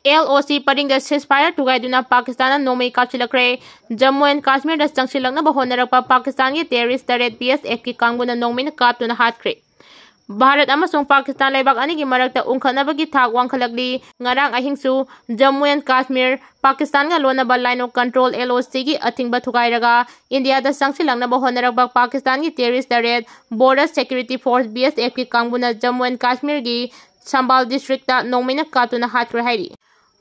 LOC paring da ceasefire tugaiduna Pakistan nomai kapchilakre Jammu and Kashmir da changsilaknaba honarakpa Pakistan gi terrorist threat BSF ki kanguna nomai kaptuna Hatkhre Bharat amasung Pakistan laibak ani gi marakta ungkhanabagi thak wangkhalakli ngarang ahingsu Jammu and Kashmir Pakistan ga lonaba line of control LOC gi athingba thugairaga India da changsilaknaba honarakpa Pakistan gi terrorist threat Border Security Force BSF ki kanguna Jammu and Kashmir gi Sambal district ta nomai kaptuna Hatkhre hairi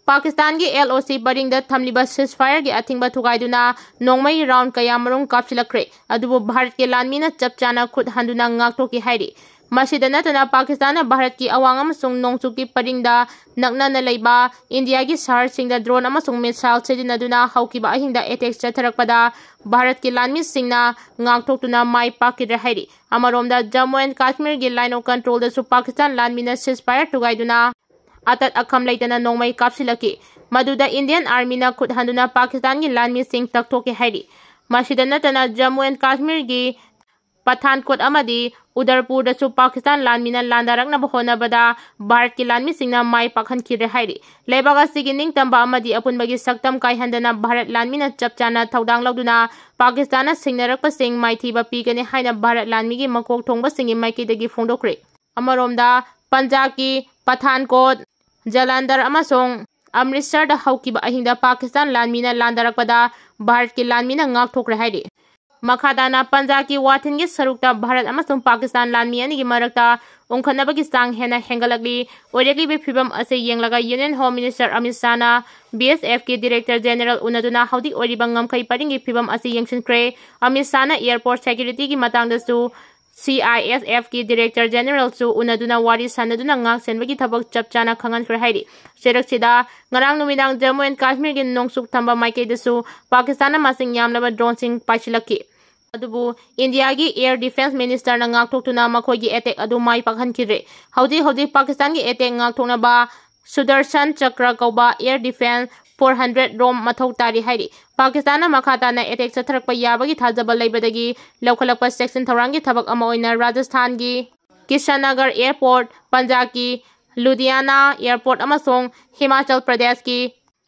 Pakistan ki LOC paring da thamliba ceasefire ki athingba thugaiduna nongmai round kaya marung kapsilakre adubu Bharat ke lanmi na chapchana khut handuna ngaktoki hairi masida natana Pakistan na Bharat ki awang amasung nongchu ki paring da nakna na leiba India ki shahar sing da drone amasung missile sejinaduna haukiba ahinda attacks chatharakpada Bharat ki lanmi singna ngaktoktuna mai pakidra hairi amarom da Jammu and Kashmir ki line of control da su Pakistan lanmi na ceasefire thugaiduna atat akham laitana nongmai kapsilaki maduda Indian Army na khut handuna Pakistan gi lanmi sing taktoki hairi masida natana Jammu and Kashmir gi Pathankot amadi Udarpur da su Pakistan lanmi na landarakna bahona bada Bharat ki lanmi singna mai pakhan khire hairi leibaga sigining tamba amadi apunbagi saktam kai handana Bharat lanmi na chapchana thaudang lauduna Pakistan na singnarakpa sing mai thiba pigani haina Bharat lanmi gi makok thongba singi maiki dagi phongdokre amaromda Punjab ki Pathankot Jalandhar amasong Amritsar da haukiba ahinda Pakistan lanmi na landarakpada Bharat ki lanmi na ngakthokre hairi makadana Punjab ki wathin gi sarukta Bharat amasong Pakistan lanmi ani gi marakta ungkhanabagi sang hena hengalakli orekli be phibam ase yenglaga Union Home Minister Amit Shah na BSF ki Director General unaduna haudi oriba ngamkai paring gi phibam ase yengsinkre Amit Shah na airport security gi matangda su CISF ki Director General su unaduna wari sanaduna ngak senbagi thabak chapchana khangan khre hairi serak ngarang numidang Jammu and Kashmir gi nongsuk thamba maike desu Pakistan masing yamlaba drone sing paichilaki adubu India gi Air Defense Minister na ngak thoktuna makhoi gi attack adu mai pakhan khire haudi Pakistan gi attack ngak thokna ba Sudarshan Chakra kauba Air Defense 400 rom mathau tari hairi Pakistan na makhata na attack chatharakpa yabagi thajaba leibadagi laukhalakpa section thorangi thabak ama oina Rajasthan gi Kishanagar Airport Punjab ki Ludhiana Airport amasong Himachal Pradesh ki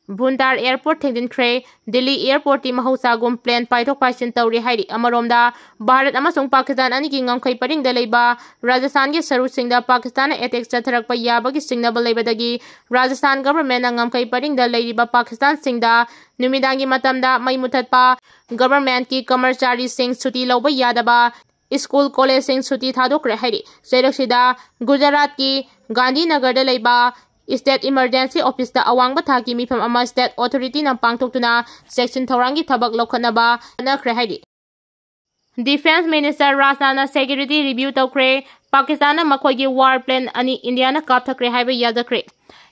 Bhundar Airport thengdinkhre Delhi Airport ti mahusagum plane paithok paisin tawri hairi amaromda Bharat amasong Pakistan ani ki ngamkhai paring da leiba Rajasthan gi saru singda Pakistan attack chatharakpa yabagi singnaba leibadagi Rajasthan government na ngamkhai paring da leiriba Pakistan singda numidangi matamda mai muthatpa government ki kamarchari sing suti lauba yadaba school college sing suti thadokre hairi seiraksida Gujarat ki Gandhinagar da leiba State Emergency Office da awangba thaki mifam ama State Authority na pangtoktuna section thorangi thabak lokhanaba nakhre hairi Defense Minister Rajnath na security review tawkre Pakistan na makhoigi war plane ani India na kapthakre haiba yajakre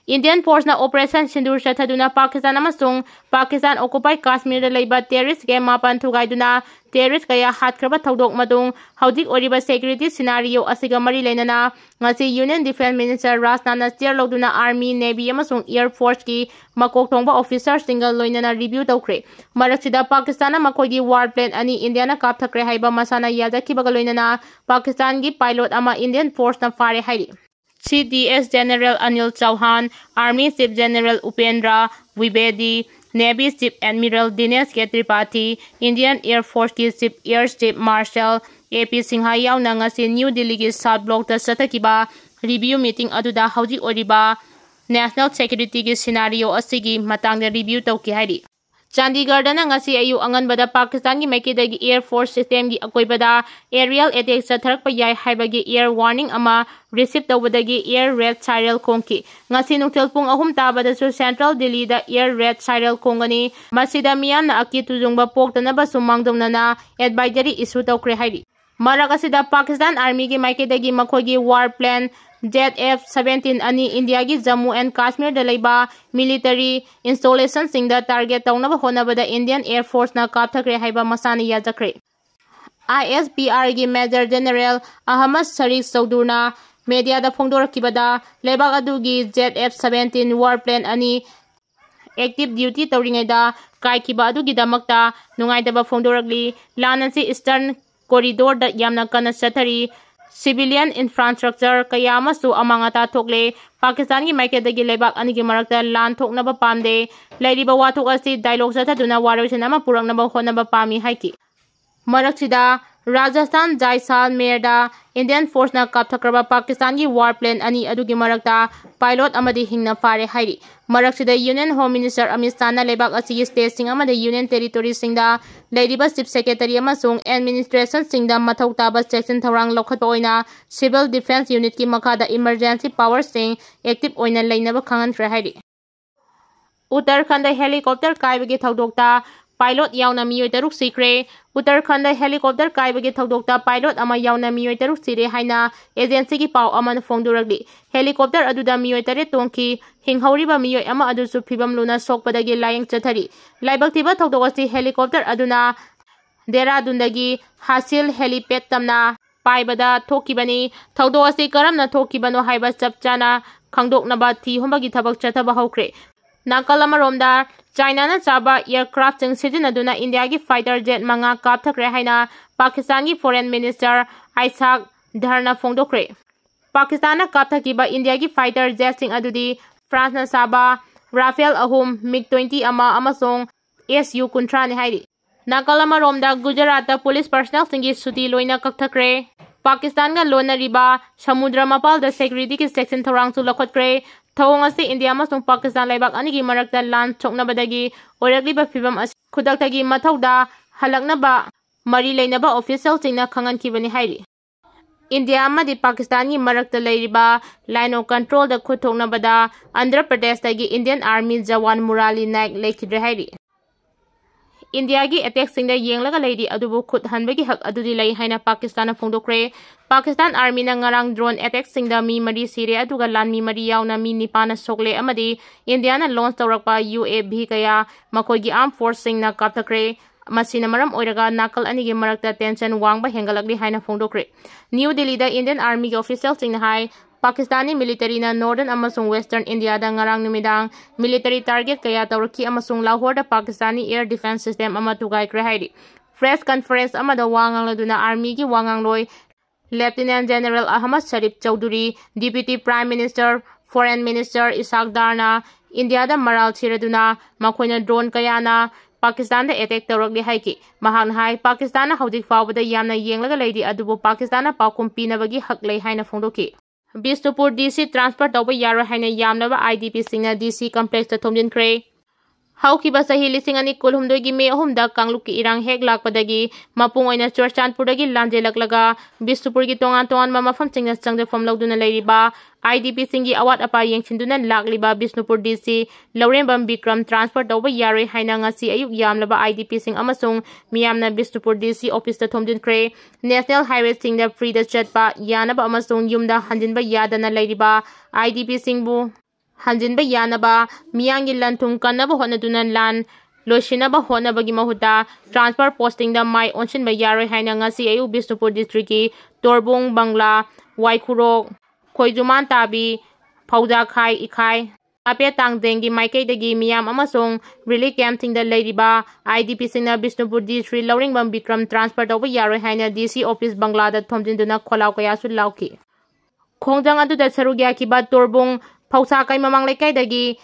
Indian Force na Operation Sindur chathaduna Pakistan amasung Pakistan occupied Kashmir da leiba terrorist ge mapan thugaiduna terrorist kaya hatkraba thaudok madung haudik oriba security scenario asiga mari leinana ngasi Union Defense Minister Rajnath na steer loduna Army Navy amasung Air Force ki makok thongba officer single loinana review tawkre maraksida Pakistan na makhoigi war plane ani India na kapthakre haiba masana yajakhibaga loinana Pakistan gi pilot ama Indian Force na fare hairi CDS General Anil Chauhan, Army Chief General Upendra Dwivedi, Navy Chief Admiral Dinesh K. Tripathi, Indian Air Force ki Chief Air Chief Marshal AP Singha Yaona ngasi New Delhi ki South Block ta sathakiba review meeting aduda hauji oriba national security ki scenario asigi matangda review tawki hairi Chandigarh da ngasi ayu anganbada Pakistan gi maikidagi Air Force system gi akoibada aerial attack chatharakpa yai haibagi air warning ama receive tawbadagi air red siren kongki ngasi nungthel pung 3 tabada su Central Delhi da air red siren kongani masida miyamna aki tujungba poktanaba sumangdomnana advisory issue tawkre hairi Maragasida Pakistan Army gi maikidagi makhogi war plane ZF-17 ani India gi Jammu and Kashmir da leiba military installation sing da target tawnaba honabada Indian Air Force na kapthakre haiba masani yajakre ISPR gi Major General Ahmad Sharif Saudurna media da phongdorakibada lebak adugi ZF-17 warplane ani active duty tawringaida kaikiba adugi damakta nungaidaba phongdorakli lanansi Eastern Corridor da yamna kana chathari civilian infrastructure kaya amasu amang ata thokle Pakistan gi maiketagi lebak ani gi marakta lan thoknaba pamde lairiba wathok asi dialogue sataduna waroisan ama puraknaba honaba pami haiki Maraksida Rajasthan Jaisalmer da Indian Force na kapthakraba Pakistan gi warplane ani adugi marakta pilot amadi hingna fare hairi Maraksida Union Home Minister Amit Shah na lebak asi state sing amada Union Territory singda lairiba Chief Secretary amasung administration singda mathau taba section thorang lokhatpa oina Civil Defense Unit ki makhada emergency power sing active oina leinaba khangantre hairi Uttarakhand helicopter kaibagi thaudokta Pilot Yaona miyoi taruk sikre Uttarakhand helicopter kaibagi thaudokta pilot ama Yaona miyoi taruk sire haina agency gi pau amana phongduragli helicopter aduda miyoi tare tongki hinghauriba miyoi ama adusu phibam luna sokpadagi layang chathari laibak thiba thaudokasi helicopter aduna Dehradundagi Hasil helipad tamna paibada thokibani thaudokasi karamna thokibano haiba chapchana khangdoknaba thi hombagi thabak chathaba haukhre Nakalamaromda China na chaba aircraft sing sijinaduna India gi fighter jet manga kapthakre haina Pakistan gi foreign minister Ishaq Dharna phongdokre Pakistan na kapthakiba India gi fighter jet sing adudi France na chaba Rafale ahum MiG-20 ama amasong Su-13 ni hairi Nakalamaromda Gujarat da police personnel singi suti loina kakthakre Pakistan ga lonariba samudra mapal da security ki section thorang su lakhotkre Thawong asi India amasung Pakistan laibak anigi marakta lan choknabadagi oiragliba phibam asi khudaktagi mathauda halaknaba mari leinaba official singna khangankibani hairi India amadi Pakistan gi marakta leiriba line of control da khuthoknabada Andhra Pradesh dagi Indian Army Jawan Murali Naik lekhidre hairi India gi attack singda yenglaga leidi adubu khut hanbagi hak adudi lei haina Pakistan phongdokre Pakistan Army na ngarang drone attack singda mi mari sire aduga lanmi mari yauna mi nipana sokle amadi India na launch tawrakpa UAV kaya makoi gi armed force singna kapthakre masina maram oiraga nakal anigi marakta tension wangba hengalakli haina phongdokre New Delhi da Indian Army gi official singna hai Pakistani military na northern amasung western India da ngarang numidang military target kaya tawraki amasung Lahore da Pakistani air defense system ama tugaikre hairi press conference ama da wangang laduna army gi wangang loi Lieutenant General Ahmad Sharif Chowdhury Deputy Prime Minister Foreign Minister Ishaq Darna India da maral chiraduna makhoina drone kaya na Pakistan da attack tawrakli haiki mahang hai Pakistan na haudik fawbada yamna yenglaga leidi adubu Pakistan na paukum pinabagi hak lei haina phongdoki Bisnupur DC transfer tawba yaro haina yamnaba IDP singna DC complex ta thomjinkhre Haukiba sahi lising ani kulhumdoi gi me ahumda kangluk ki irang hek lakpadagi mapung oina Churchandpurdagi lanjelaklaga Bisnupur gi tongan ma mafam singna changjafam lawduna leiriba IDP singi awat apa yengchinduna lakliba Bisnupur DC Laurembam Bikram transfer tawba yaro haina ngasi ayuk yamlaba IDP sing amasung miyamna Bisnupur DC office ta thomjinkhre National Highway singda free da chatpa yanaba amasung yumda hanjinba yadana leiriba IDP singbu Hanjinba yanaba miyangi lantung kanaba honaduna lan loishinaba honabagi mahuta transfer posting da mai onshinba yaroi haina ngasi ayu Bisnupur district ki Torbung Bangla Waikhurok Khoijuman Tabi Phauja Khai Ikhai Ape Tangdengi Maikaidagi miyam amasong relief camp singda leiriba IDP singna Bisnupur district Lauringbam Bikram transfer tawba yaroi haina DC office Bangla da thomjinduna kholaw kaya su lauki Khongjang aduda sarugya kiba Torbung Phausa kai mamang lekai dagi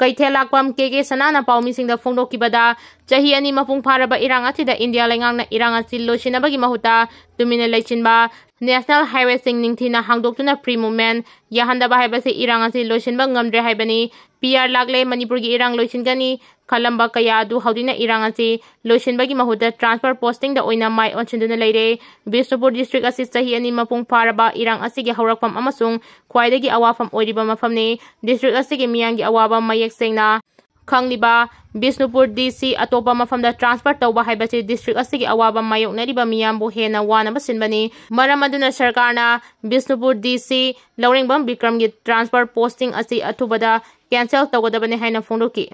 kaithelakpam keke sanana paumi singda phongdokibada chahi ani mapung pharaba irang athida India lengang na irang asil losinabagi mahuta tumina leichinba National Highway sing ningthina hangdoktuna free movement yahandaba haibase irang asil losinba ngamdre haibani PR lagle Manipur gi irang loisingani khalamba kaya du haudina irang asi losinbagi mahuta transfer posting da oina mai onchinduna leire Bisnupur district asi chahi ani mapung pharaba irang asigi haurakpam amasung khwaidagi awafam oiriba mafamni district asigi miyangi awaba mayek sengna Khangliba Bisnupur DC atopa mafamda transfer tawba haibase district asigi awaba mayoknariba miyambu hena wanaba sinbani maram aduna sarkarna Bisnupur DC Lauringbam Bikram gi transfer posting asi athubada cancel tawgadabane haina phongdoki